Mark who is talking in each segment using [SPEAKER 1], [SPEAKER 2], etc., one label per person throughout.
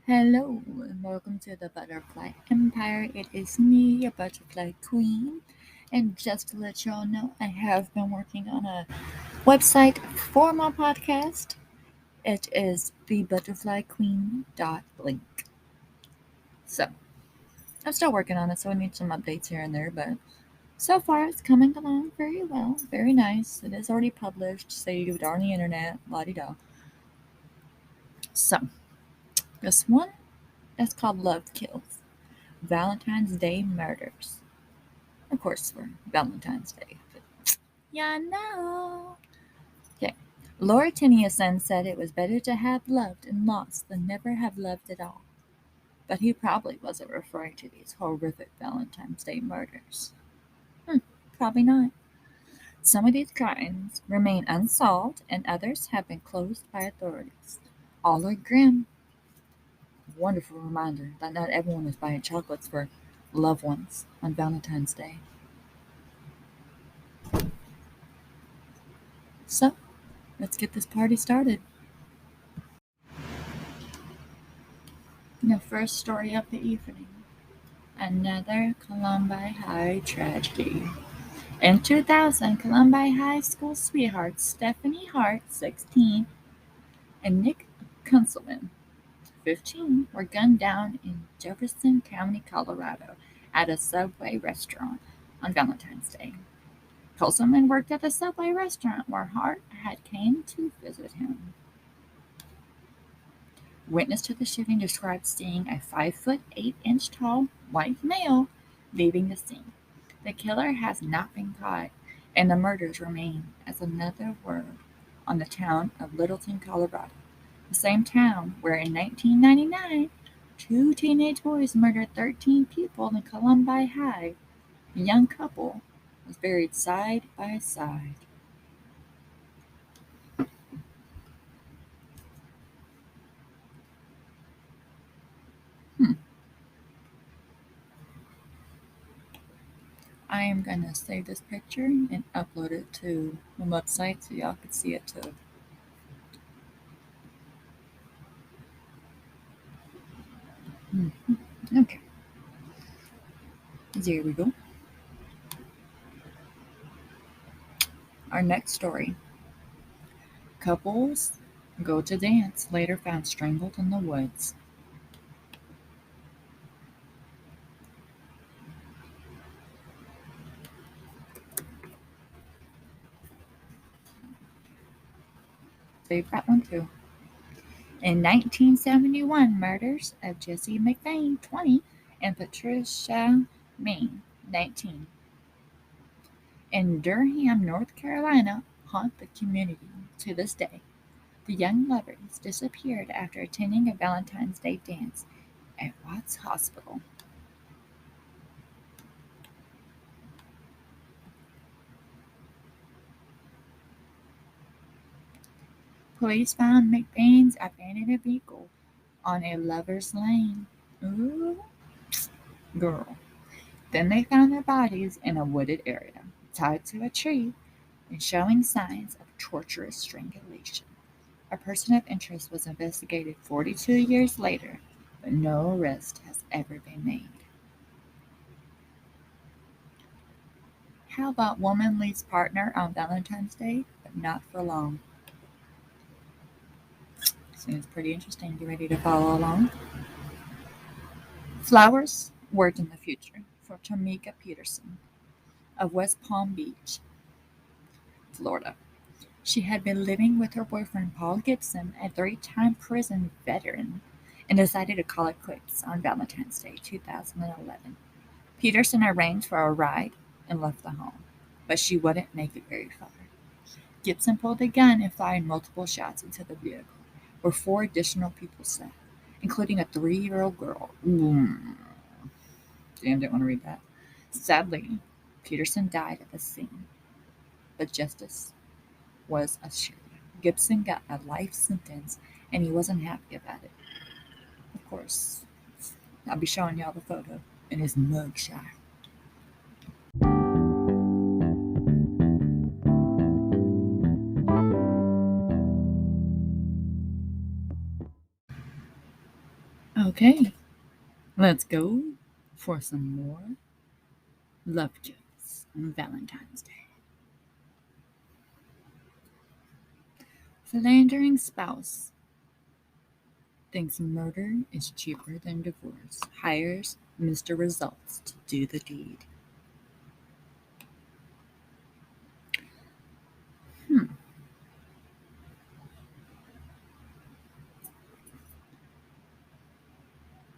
[SPEAKER 1] Hello and welcome to the Butterfly Empire. It is me, your Butterfly Queen. And just to let y'all know, I have been working on a website for my podcast. It is thebutterflyqueen.link. So, I'm still working on it, so I need some updates here and there, but so far it's coming along very well, very nice. It is already published, saved on the internet, la di da. So, this one is called Love Kills Valentine's Day Murders. Of course, for Valentine's Day. But yeah, no. Okay. Laura Tennyson said it was better to have loved and lost than never have loved at all. But he probably wasn't referring to these horrific Valentine's Day murders. Probably not. Some of these crimes remain unsolved, and others have been closed by authorities. All are grim. Wonderful reminder that not everyone is buying chocolates for loved ones on Valentine's Day. So, let's get this party started. The first story of the evening. Another Columbine High tragedy. In 2000, Columbine High School sweethearts Stephanie Hart, 16, and Nick Kunselman, 15, were gunned down in Jefferson County, Colorado, at a Subway restaurant on Valentine's Day. Kunselman worked at the Subway restaurant where Hart had came to visit him. Witness to the shooting described seeing a 5 foot 8 inch tall white male leaving the scene. The killer has not been caught, and the murders remain as another word on the town of Littleton, Colorado, the same town where in 1999 two teenage boys murdered 13 people in Columbine High. A young couple was buried side by side. Hmm. I am gonna save this picture and upload it to my website so y'all can see it too. Mhm. Okay, there we go. Our next story. Couples go to dance, later found strangled in the woods. Save that one too. In 1971, murders of Jesse McVeigh, 20, and Patricia Main, 19, in Durham, North Carolina, haunt the community to this day. The young lovers disappeared after attending a Valentine's Day dance at Watts Hospital. Police found McVeigh's abandoned vehicle on a lover's lane. Ooh, girl. Then they found their bodies in a wooded area, tied to a tree and showing signs of torturous strangulation. A person of interest was investigated 42 years later, but no arrest has ever been made. How about woman leaves partner on Valentine's Day, but not for long? Seems pretty interesting. You ready to follow along? Flowers worked in the future for Tamika Peterson of West Palm Beach, Florida. She had been living with her boyfriend Paul Gibson, a three-time prison veteran, and decided to call it quits on Valentine's Day 2011. Peterson arranged for a ride and left the home, but she wouldn't make it very far. Gibson pulled a gun and fired multiple shots into the vehicle, where four additional people sat, including a 3-year-old girl. Damn, didn't want to read that. Sadly, Peterson died at the scene, but justice was assured. Gibson got a life sentence, and he wasn't happy about it. Of course, I'll be showing y'all the photo in his mugshot. Okay, let's go for some more love jokes on Valentine's Day. Philandering spouse thinks murder is cheaper than divorce, hires Mr. Results to do the deed. Hmm.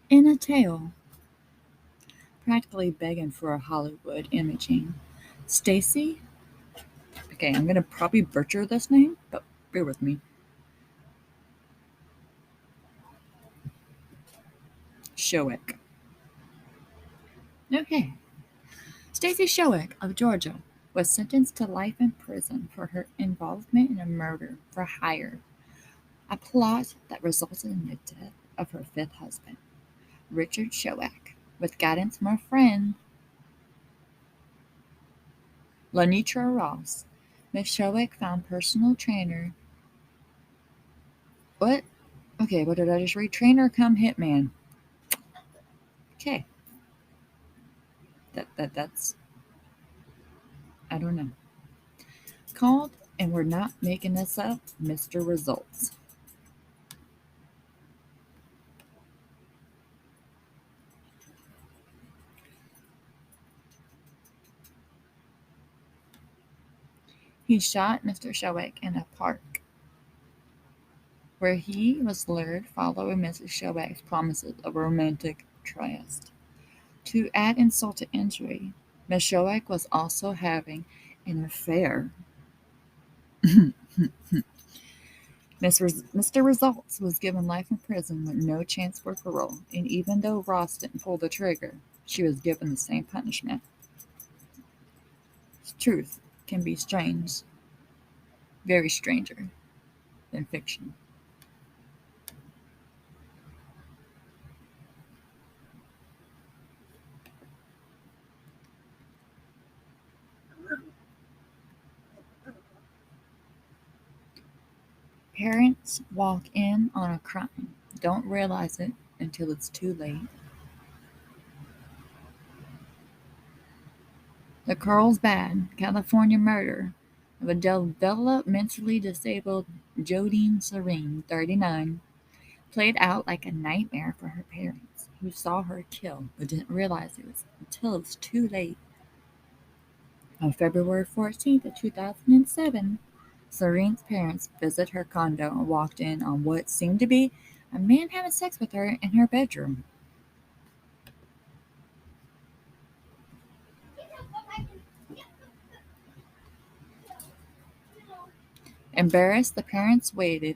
[SPEAKER 1] In a tale, practically begging for a Hollywood imaging, Stacy, okay, I'm gonna probably butcher this name, but bear with me. Showick. Okay. Stacy Showick of Georgia was sentenced to life in prison for her involvement in a murder for hire, a plot that resulted in the death of her fifth husband, Richard Showick. With guidance from a friend, Lenitra Ross, Miss Showick found personal trainer. What? Okay, what did I just read? Trainer come hitman. Okay, that's I don't know. Called, and we're not making this up, Mr. Results. He shot Mr. Showick in a park, where he was lured following Mrs. Showick's promises of a romantic tryst. To add insult to injury, Miss Showick was also having an affair. Mr. Results was given life in prison with no chance for parole, and even though Ross didn't pull the trigger, she was given the same punishment. Truth can be strange, very stranger than fiction. Parents walk in on a crime, don't realize it until it's too late. The Carlsbad, California murder of a developmentally disabled Jodine Serene, 39, played out like a nightmare for her parents, who saw her kill but didn't realize it was until it was too late. On February 14th of 2007, Serene's parents visited her condo and walked in on what seemed to be a man having sex with her in her bedroom. Embarrassed, the parents waited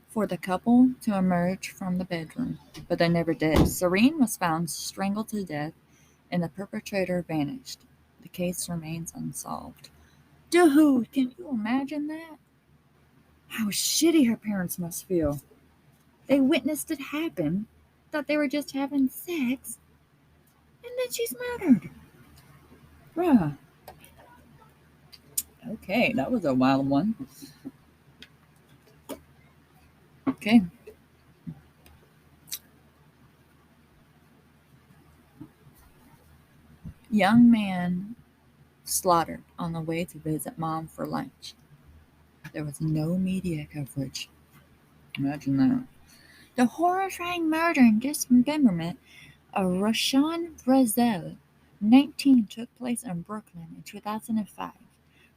[SPEAKER 1] for the couple to emerge from the bedroom, but they never did. Serene was found strangled to death, and the perpetrator vanished. The case remains unsolved. Dude, can you imagine that? How shitty her parents must feel. They witnessed it happen, thought they were just having sex, and then she's murdered. Bruh. Okay, that was a wild one. Okay. Young man slaughtered on the way to visit mom for lunch. There was no media coverage. Imagine that. The horrifying murder and dismemberment of Rashawn Brazel, 19, took place in Brooklyn in 2005.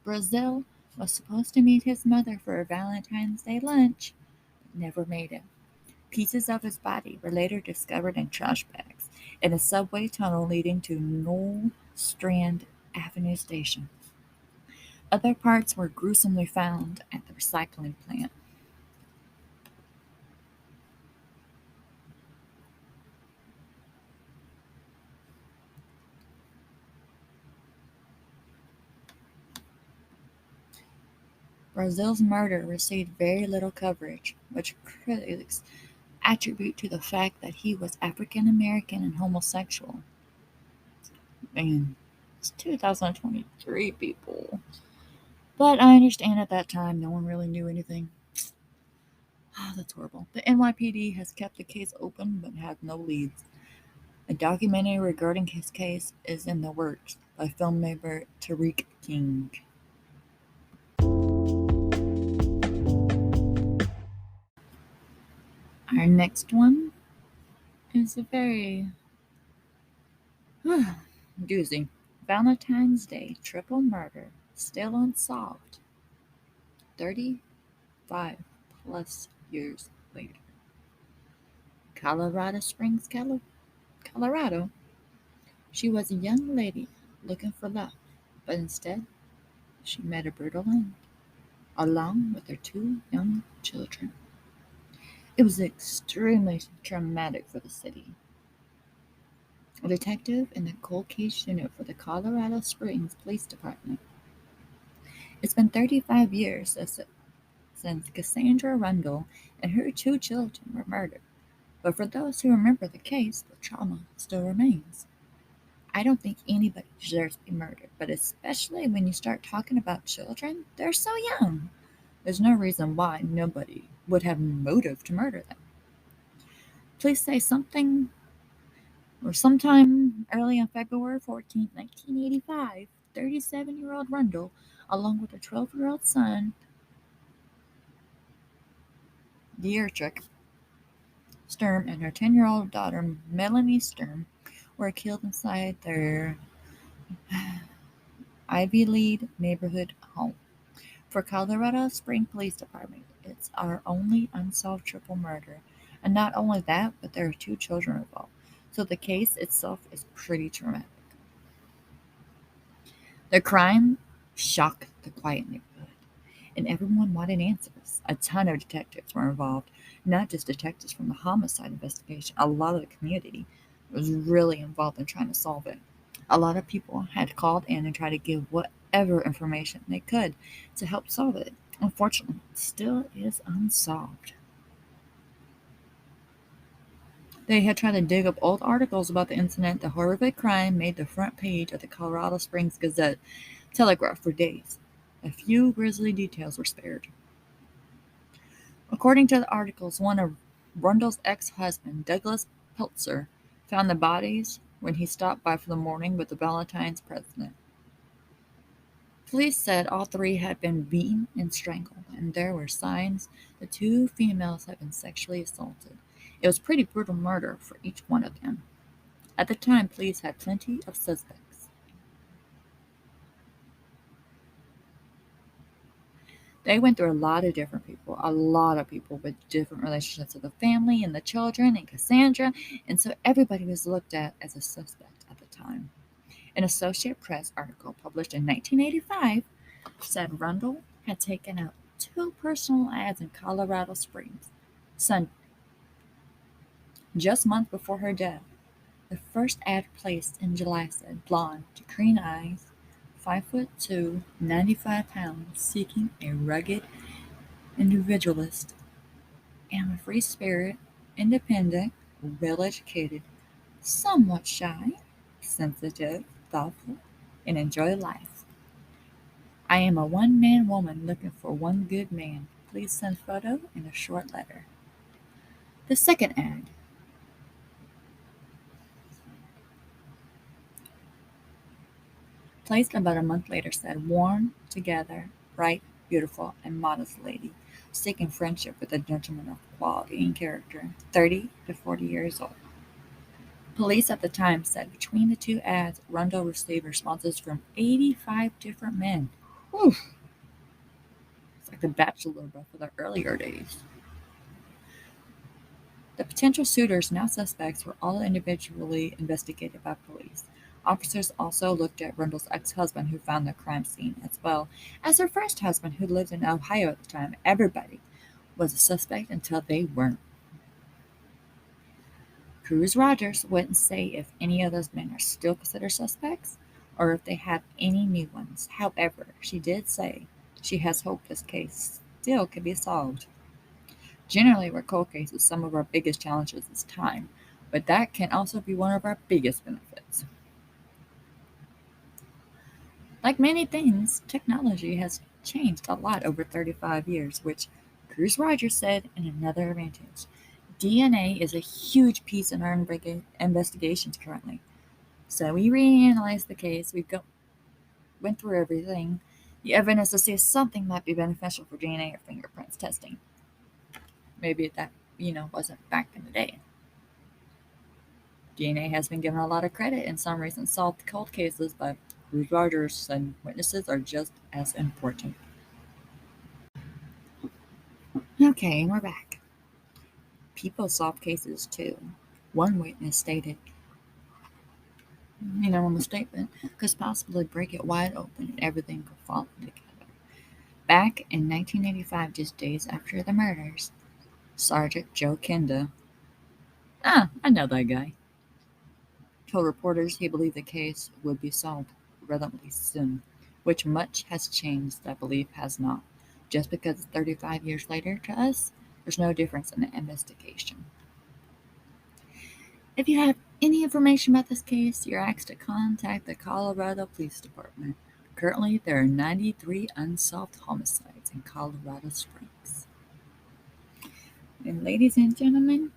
[SPEAKER 1] Brazel was supposed to meet his mother for a Valentine's Day lunch, but never made it. Pieces of his body were later discovered in trash bags in a subway tunnel leading to Knoll Strand Avenue station. Other parts were gruesomely found at the recycling plant. Brazil's murder received very little coverage, which critics attribute to the fact that he was African American and homosexual. Man, it's 2023, people. But I understand at that time no one really knew anything. Oh, that's horrible. The NYPD has kept the case open but has no leads. A documentary regarding his case is in the works by filmmaker Tariq King. Our next one is a very doozy. Valentine's Day triple murder still unsolved 35 plus years later. Colorado Springs, Colorado. She was a young lady looking for love, but instead she met a brutal end, along with her two young children. It was extremely traumatic for the city. A detective in the cold case unit for the Colorado Springs Police Department. It's been 35 years since Cassandra Rundle and her two children were murdered. But for those who remember the case, the trauma still remains. I don't think anybody deserves to be murdered, but especially when you start talking about children, they're so young. There's no reason why nobody would have motive to murder them. Police say something or sometime early on February 14th, 1985, 37-year-old Rundle, along with her 12-year-old son, Dietrich Sturm, and her 10-year-old daughter, Melanie Sturm, were killed inside their Ivy Lead neighborhood home. For Colorado Spring Police Department, it's our only unsolved triple murder. And not only that, but there are two children involved. So the case itself is pretty traumatic. The crime shocked the quiet neighborhood, and everyone wanted answers. A ton of detectives were involved, not just detectives from the homicide investigation. A lot of the community was really involved in trying to solve it. A lot of people had called in and tried to give whatever information they could to help solve it. Unfortunately, it still is unsolved. They had tried to dig up old articles about the incident. The horrific crime made the front page of the Colorado Springs Gazette Telegraph for days. A few grisly details were spared. According to the articles, one of Rundle's ex-husband, Douglas Peltzer, found the bodies when he stopped by for the morning with the Valentine's present. Police said all three had been beaten and strangled, and there were signs the two females had been sexually assaulted. It was pretty brutal murder for each one of them. At the time, police had plenty of suspects. They went through a lot of people with different relationships with the family and the children and Cassandra, and so everybody was looked at as a suspect at the time. An Associated Press article published in 1985 said Rundle had taken out two personal ads in Colorado Springs, Sun, just months before her death. The first ad placed in July said blonde to green eyes, 5'2", 95 pounds, seeking a rugged individualist and a free spirit, independent, well educated, somewhat shy, sensitive, thoughtful, and enjoy life. I am a one-man woman looking for one good man. Please send photo and a short letter. The second ad, placed about a month later, said warm, together, bright, beautiful, and modest lady, seeking friendship with a gentleman of quality and character, 30 to 40 years old. Police at the time said between the two ads, Rundle received responses from 85 different men. Whew, it's like The Bachelor, but for the earlier days. The potential suitors, now suspects, were all individually investigated by police. Officers also looked at Rundle's ex-husband who found the crime scene, as well as her first husband who lived in Ohio at the time. Everybody was a suspect until they weren't. Cruz Rogers wouldn't say if any of those men are still considered suspects or if they have any new ones. However, she did say she has hope this case still could be solved. Generally, with cold cases, some of our biggest challenges is time, but that can also be one of our biggest benefits. Like many things, technology has changed a lot over 35 years, which Cruz Rogers said in another advantage. DNA is a huge piece in our investigations currently. So we reanalyzed the case, went through everything. The evidence to see if something might be beneficial for DNA or fingerprints testing. Maybe that, wasn't back in the day. DNA has been given a lot of credit in some recent solved cold cases, but Cruz Rogers and witnesses are just as important. Okay, and we're back. People solve cases too. One witness stated, on the statement, could possibly break it wide open and everything could fall together. Back in 1985, just days after the murders, Sergeant Joe Kenda, I know that guy, told reporters he believed the case would be solved relatively soon, which much has changed that belief has not. Just because it's 35 years later to us, there's no difference in the investigation. If you have any information about this case, you're asked to contact the Colorado Police Department. Currently, there are 93 unsolved homicides in Colorado Springs. And ladies and gentlemen,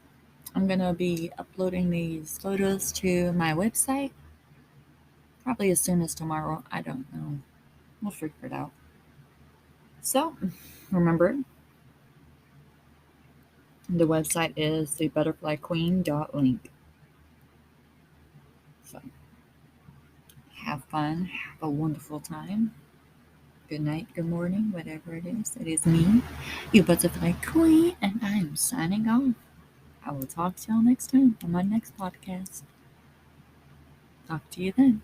[SPEAKER 1] I'm going to be uploading these photos to my website probably as soon as tomorrow. I don't know. We'll figure it out. So, remember, the website is thebutterflyqueen.link. So, have fun, have a wonderful time. Good night, good morning, whatever it is. It is me, your butterfly queen, and I'm signing off. I will talk to y'all next time on my next podcast. Talk to you then.